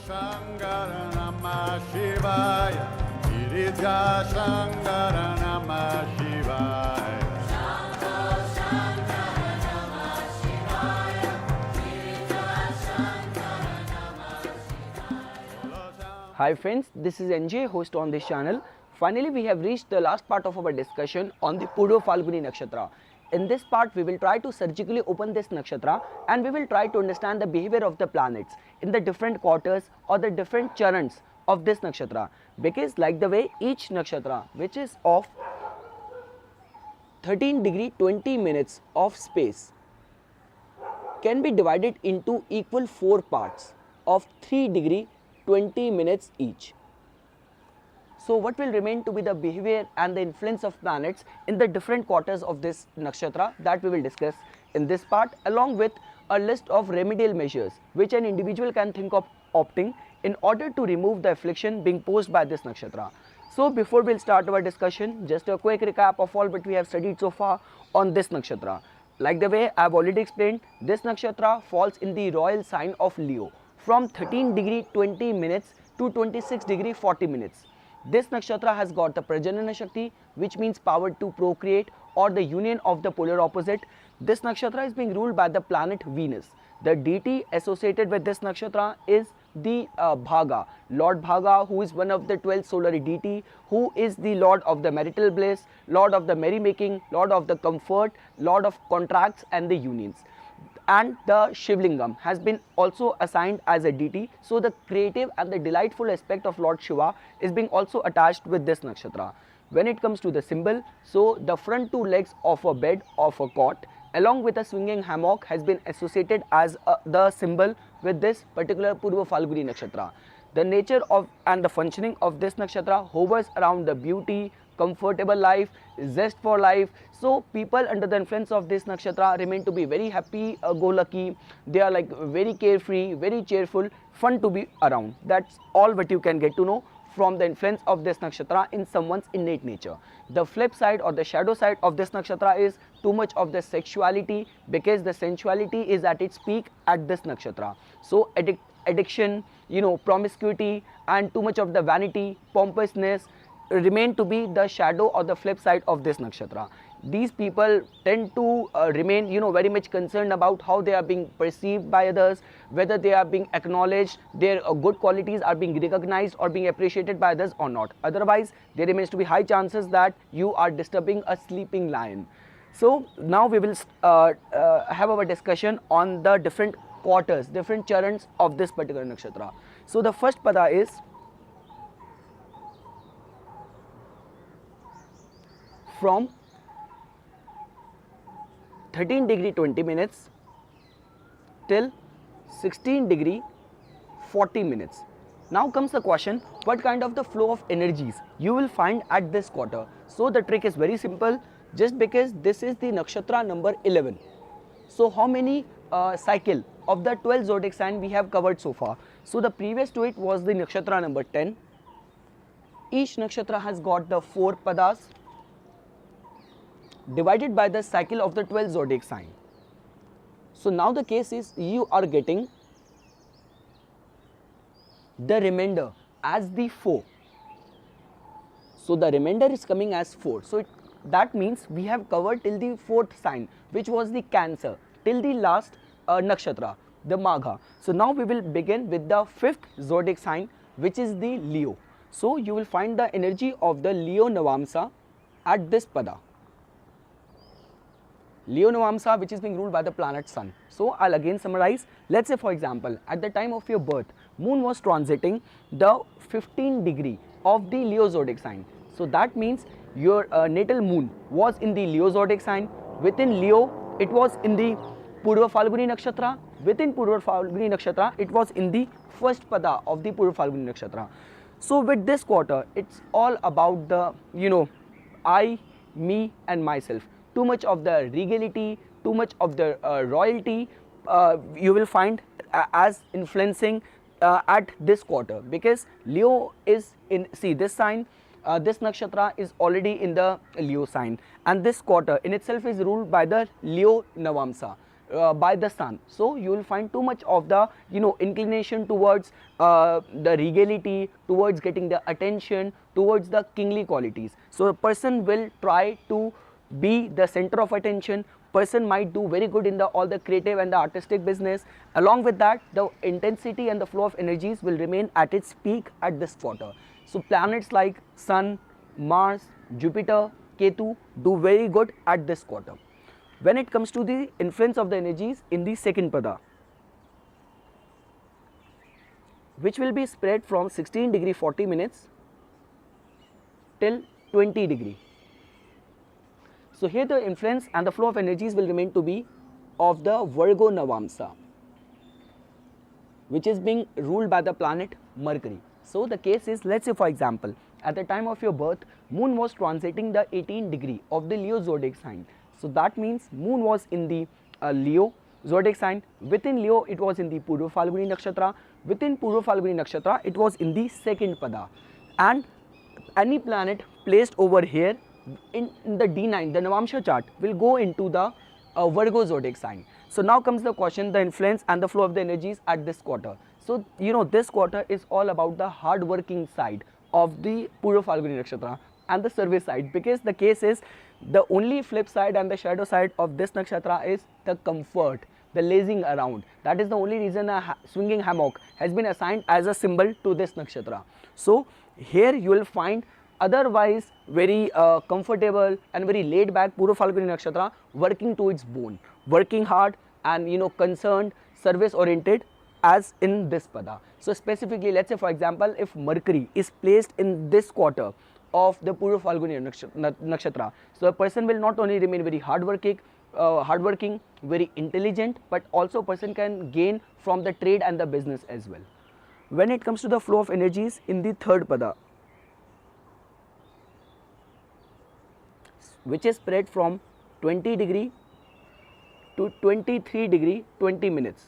Shankara Namah Shivaya. Girija Shankara Namah Shivaya. Hi friends, this is NJ, host on this channel. Finally, we have reached the last part of our discussion on the Purva-Phalguni Nakshatra. In this part, we will try to surgically open this nakshatra and we will try to understand the behavior of the planets in the different quarters or the different charans of this nakshatra. Because like the way each nakshatra, which is of 13 degree 20 minutes of space, can be divided into equal 4 parts of 3 degree 20 minutes each. So what will remain to be the behavior and the influence of planets in the different quarters of this nakshatra, that we will discuss in this part, along with a list of remedial measures which an individual can think of opting in order to remove the affliction being posed by this nakshatra. So before we'll start our discussion, just a quick recap of all that we have studied so far on this nakshatra. Like the way I have already explained, this nakshatra falls in the royal sign of Leo from 13 degree 20 minutes to 26 degree 40 minutes. This nakshatra has got the Prajanana Shakti, which means power to procreate or the union of the polar opposite. This nakshatra is being ruled by the planet Venus. The deity associated with this nakshatra is the Bhaga, Lord Bhaga, who is one of the 12 solar deity, who is the Lord of the marital bliss, Lord of the merrymaking, Lord of the comfort, Lord of contracts and the unions. And the Shivlingam has been also assigned as a deity, so the creative and the delightful aspect of Lord Shiva is being also attached with this nakshatra. When it comes to the symbol, so the front 2 legs of a bed of a cot along with a swinging hammock has been associated as the symbol with this particular Purva-Phalguni Nakshatra. The nature of and the functioning of this nakshatra hovers around the beauty, comfortable life, zest for life. So people under the influence of this nakshatra remain to be very happy, go lucky. They are like very carefree, very cheerful, fun to be around. That's all what you can get to know from the influence of this nakshatra in someone's innate nature. The flip side or the shadow side of this nakshatra is too much of the sexuality, because the sensuality is at its peak at this nakshatra. So addiction, promiscuity and too much of the vanity, pompousness remain to be the shadow or the flip side of this nakshatra. These people tend to remain very much concerned about how they are being perceived by others, whether they are being acknowledged, their good qualities are being recognized or being appreciated by others or not. Otherwise there remains to be high chances that you are disturbing a sleeping lion. So now we will have our discussion on the different quarters, different charans of this particular nakshatra. So the first pada is from 13 degree 20 minutes till 16 degree 40 minutes. Now comes the question, what kind of the flow of energies you will find at this quarter. So the trick is very simple, just because this is the nakshatra number 11. So how many cycle of the 12 zodiac sign we have covered so far. So the previous to it was the nakshatra number 10. Each nakshatra has got the 4 padas divided by the cycle of the 12 zodiac sign. So now the case is you are getting the remainder as the 4. So the remainder is coming as 4. So that means we have covered till the 4th sign, which was the Cancer, till the last nakshatra, the Magha. So now we will begin with the 5th zodiac sign, which is the Leo. So you will find the energy of the Leo Navamsa at this pada. Leo Navamsa, which is being ruled by the planet Sun. So I'll again summarize. Let's say for example, at the time of your birth, Moon was transiting the 15 degree of the Leo zodiac sign. So that means your natal Moon was in the Leo zodiac sign. Within Leo, it was in the Purva-Phalguni Nakshatra. Within Purva-Phalguni Nakshatra, it was in the first pada of the Purva-Phalguni Nakshatra. So with this quarter, it's all about the, I, me and myself. Too much of the regality, too much of the royalty you will find as influencing at this quarter, because Leo is in, see this sign, this nakshatra is already in the Leo sign, and this quarter in itself is ruled by the Leo Navamsa. by the sun. So you will find too much of the inclination towards the regality, towards getting the attention, towards the kingly qualities. So a person will try to be the center of attention. Person might do very good in the all the creative and the artistic business. Along with that, the intensity and the flow of energies will remain at its peak at this quarter. So planets like Sun, Mars, Jupiter, Ketu do very good at this quarter. When it comes to the influence of the energies in the second pada, which will be spread from 16 degree 40 minutes till 20 degree. So here the influence and the flow of energies will remain to be of the Virgo Navamsa, which is being ruled by the planet Mercury. So the case is, let's say for example, at the time of your birth, moon was transiting the 18 degree of the Leo zodiac sign. So that means moon was in the Leo zodiac sign. Within Leo, it was in the Purva-Phalguni Nakshatra. Within Purva-Phalguni Nakshatra, it was in the second pada. And any planet placed over here in the D9, the Navamsha chart, will go into the Virgo zodiac sign. So now comes the question, the influence and the flow of the energies at this quarter. So this quarter is all about the hard working side of the Purva-Phalguni Nakshatra and the service side, because the case is the only flip side and the shadow side of this nakshatra is the comfort, the lazing around. That is the only reason a swinging hammock has been assigned as a symbol to this nakshatra. So here you will find otherwise very comfortable and very laid back Purva-Phalguni Nakshatra working to its bone, working hard and concerned, service oriented as in this pada. So specifically, let's say for example, if Mercury is placed in this quarter of the Purva-Phalguni Nakshatra, so a person will not only remain very hardworking, very intelligent, but also a person can gain from the trade and the business as well. When it comes to the flow of energies in the third pada, which is spread from 20 degree to 23 degree 20 minutes.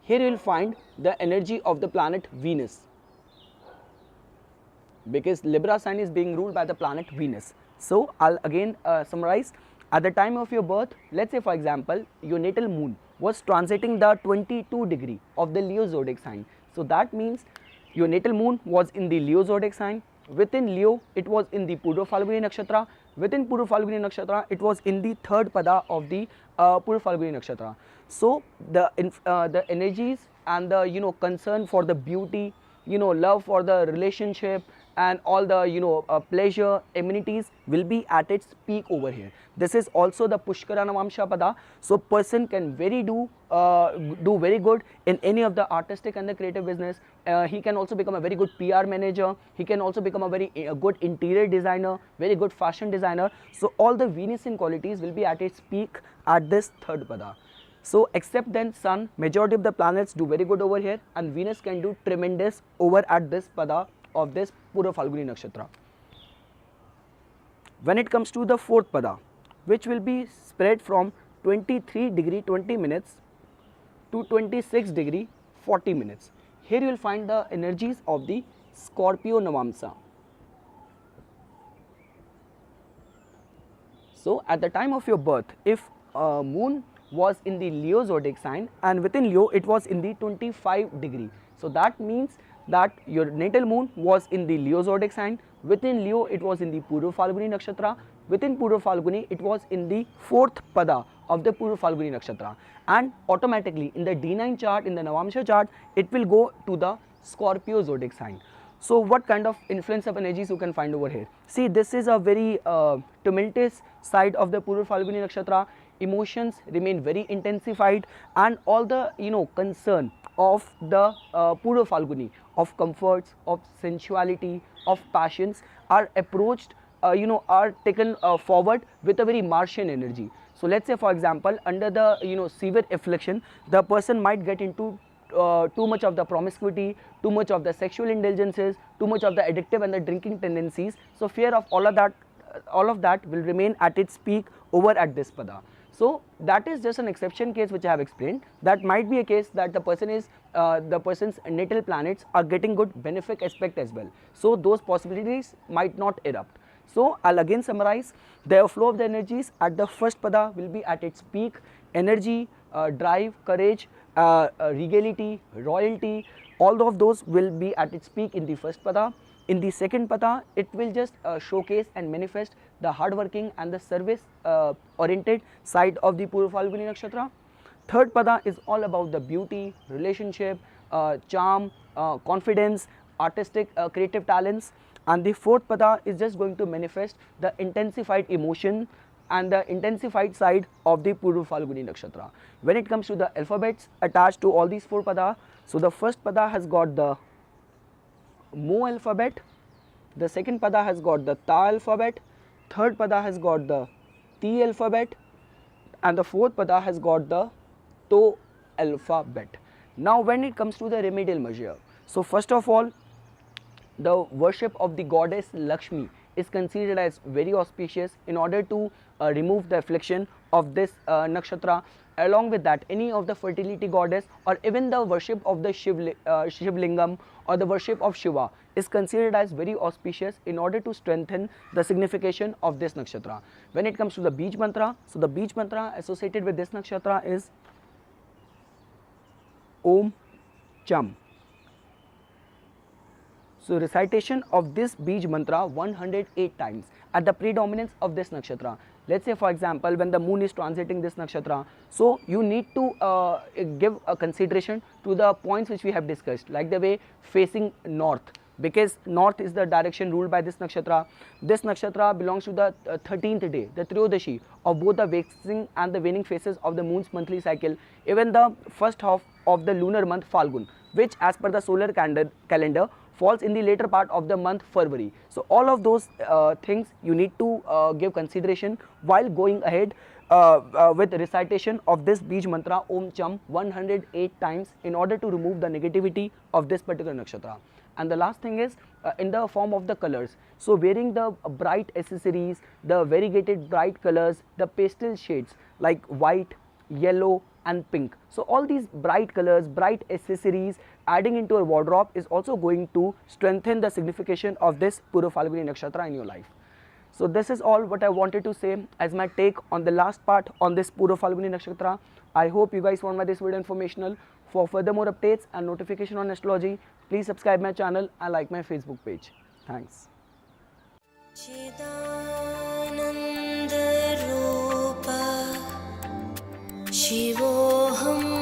Here you will find the energy of the planet Venus, because Libra sign is being ruled by the planet Venus. So I'll again summarize. At the time of your birth, let's say for example, your natal moon was transiting the 22 degree of the Leo zodiac sign. So that means your natal moon was in the Leo zodiac sign. Within Leo, it was in the Purva-Phalguni Nakshatra. Within Purva-Phalguni Nakshatra, it was in the third pada of the Purva-Phalguni Nakshatra. So the energies and the concern for the beauty, love for the relationship and all the pleasure amenities will be at its peak over here. This is also the Pushkara Navamsha pada. So person can do very good in any of the artistic and the creative business. He can also become a very good PR manager. He can also become a very good interior designer, very good fashion designer. So all the Venusian qualities will be at its peak at this third pada. So except then Sun, majority of the planets do very good over here, and Venus can do tremendous over at this pada of this Purva-Phalguni Nakshatra. When it comes to the fourth pada, which will be spread from 23 degree 20 minutes to 26 degree 40 minutes. Here you will find the energies of the Scorpio Navamsa. So at the time of your birth, if moon was in the Leo zodiac sign and within Leo it was in the 25 degree. So that means that your natal moon was in the Leo zodiac sign. Within Leo it was in the Purva-Phalguni Nakshatra. Within Purva-Phalguni it was in the fourth pada of the Purva-Phalguni Nakshatra. And automatically in the D9 chart, in the Navamsha chart, it will go to the Scorpio zodiac sign. So what kind of influence of energies you can find over here? See, this is a very tumultuous side of the Purva-Phalguni Nakshatra. Emotions remain very intensified, and all the concern of the Purva-Phalguni, of comforts, of sensuality, of passions are approached, are taken forward with a very Martian energy. So let's say for example, under the severe affliction, the person might get into too much of the promiscuity, too much of the sexual indulgences, too much of the addictive and the drinking tendencies. So fear of all of that will remain at its peak over at this pada. So that is just an exception case which I have explained. That might be a case that the person's natal planets are getting good benefic aspect as well. So those possibilities might not erupt. So I'll again summarize. The flow of the energies at the first pada will be at its peak energy, drive, courage, regality, royalty, all of those will be at its peak in the first pada. In the second pada, it will just showcase and manifest the hardworking and the service oriented side of the Purva-Phalguni Nakshatra. Third pada is all about the beauty, relationship, charm, confidence, artistic, creative talents. And the fourth pada is just going to manifest the intensified emotion and the intensified side of the Purva-Phalguni Nakshatra. When it comes to the alphabets attached to all these four pada, so the first pada has got the Mo alphabet, the second pada has got the Ta alphabet, third pada has got the Ti alphabet, and the fourth pada has got the To alphabet. Now when it comes to the remedial measure, so first of all, the worship of the goddess Lakshmi is considered as very auspicious in order to remove the affliction of this nakshatra. Along with that, any of the fertility goddess or even the worship of the Shivlingam or the worship of Shiva is considered as very auspicious in order to strengthen the signification of this nakshatra. When it comes to the Bij mantra, so the Bij mantra associated with this nakshatra is Om Cham. So recitation of this Bij mantra 108 times at the predominance of this nakshatra. Let's say for example, when the moon is transiting this nakshatra, so you need to give a consideration to the points which we have discussed, like the way facing north, because north is the direction ruled by this nakshatra. This nakshatra belongs to the 13th day, the Triyodashi of both the waxing and the waning phases of the moon's monthly cycle, even the first half of the lunar month Phalgun, which as per the solar calendar falls in the later part of the month February. So all of those things you need to give consideration while going ahead with recitation of this Bij mantra Om Cham 108 times in order to remove the negativity of this particular nakshatra. And the last thing is in the form of the colors. So wearing the bright accessories, the variegated bright colors, the pastel shades like white, yellow and pink. So all these bright colors, bright accessories adding into a wardrobe is also going to strengthen the signification of this Purva-Phalguni Nakshatra in your life. So this is all what I wanted to say as my take on the last part on this Purva-Phalguni Nakshatra. I hope you guys found this video informational. For further more updates and notification on astrology, please subscribe my channel and like my Facebook page. Thanks. शिवोऽहम्